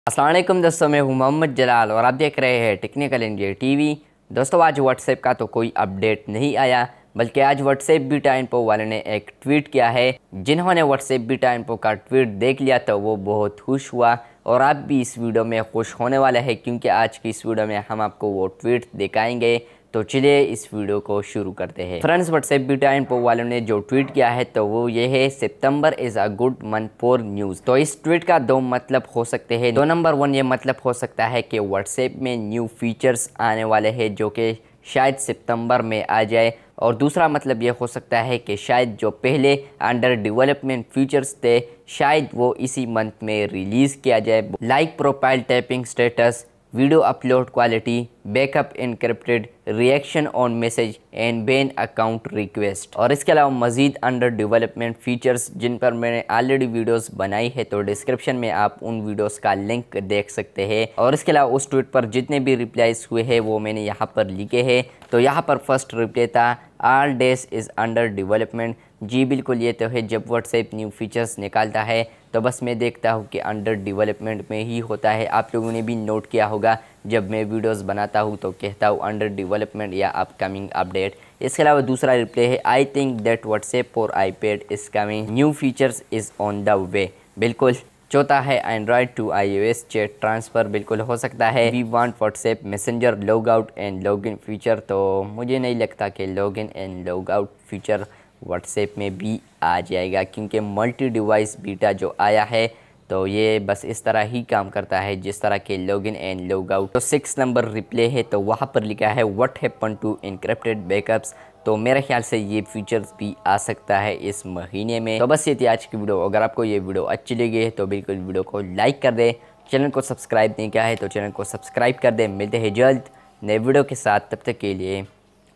अस्सलाम वालेकुम दोस्तों, मैं हूं मोहम्मद जलाल और आप देख रहे हैं टेक्निकल इंडिया टीवी। दोस्तों, आज व्हाट्सएप का तो कोई अपडेट नहीं आया, बल्कि आज व्हाट्सएप बीटा इन्फो वाले ने एक ट्वीट किया है। जिन्होंने व्हाट्सएप बीटा इन्फो का ट्वीट देख लिया तो वो बहुत खुश हुआ और आप भी इस वीडियो में खुश होने वाले हैं, क्योंकि आज की इस वीडियो में हम आपको वो ट्वीट दिखाएंगे। तो चलिए इस वीडियो को शुरू करते हैं। फ्रेंड्स, व्हाट्सएप बीटा इन्फो वालों ने जो ट्वीट किया है तो वो ये है, September is a good month for news. तो इस ट्वीट का दो मतलब हो सकते हैं। नंबर 1 ये मतलब हो सकता है कि व्हाट्सएप में न्यू फीचर्स आने वाले हैं जो कि शायद सितंबर में आ जाए, और दूसरा मतलब ये हो सकता है कि शायद जो पहले अंडर डेवलपमेंट फीचर्स थे शायद वो इसी मंथ में रिलीज़ किया जाए, like profile tapping status, video upload quality, backup encrypted, reaction on message and ban account request. और इसके अलावा मज़ीद अंडर डेवलपमेंट फीचर्स जिन पर मैंने ऑलरेडी वीडियोस बनाई है, तो डिस्क्रिप्शन में आप उन वीडियोस का लिंक देख सकते हैं। और इसके अलावा उस ट्वीट पर जितने भी रिप्लाईज हुए हैं वो मैंने यहाँ पर लिखे हैं। तो यहाँ पर फर्स्ट रिप्लाई था, all days is under development. जी बिल्कुल, ये तो है, जब व्हाट्सएप न्यू फीचर्स निकालता है तो बस मैं देखता हूँ कि अंडर डेवलपमेंट में ही होता है। आप लोगों ने भी नोट किया होगा, जब मैं वीडियोस बनाता हूँ तो कहता हूँ अंडर डेवलपमेंट या अपकमिंग अपडेट। इसके अलावा दूसरा रिप्लाई है, I think that WhatsApp for iPad is coming, new features is on the way. बिल्कुल। चौथा है, Android to iOS chat transfer. बिल्कुल हो सकता है। We want WhatsApp Messenger log out and log in feature. तो मुझे नहीं लगता कि log in and log out feature WhatsApp में भी आ जाएगा, क्योंकि मल्टी डिवाइस बीटा जो आया है तो ये बस इस तरह ही काम करता है जिस तरह के log in and log out. तो 6 नंबर रिप्ले है, तो वहाँ पर लिखा है, what happen to encrypted backups. तो मेरे ख्याल से ये फीचर्स भी आ सकता है इस महीने में। तो बस ये थी आज की वीडियो। अगर आपको ये वीडियो अच्छी लगी है तो बिल्कुल वीडियो को लाइक कर दे। चैनल को सब्सक्राइब नहीं किया है तो चैनल को सब्सक्राइब कर दे। मिलते हैं जल्द नए वीडियो के साथ, तब तक के लिए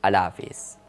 अल्लाह हाफिज़।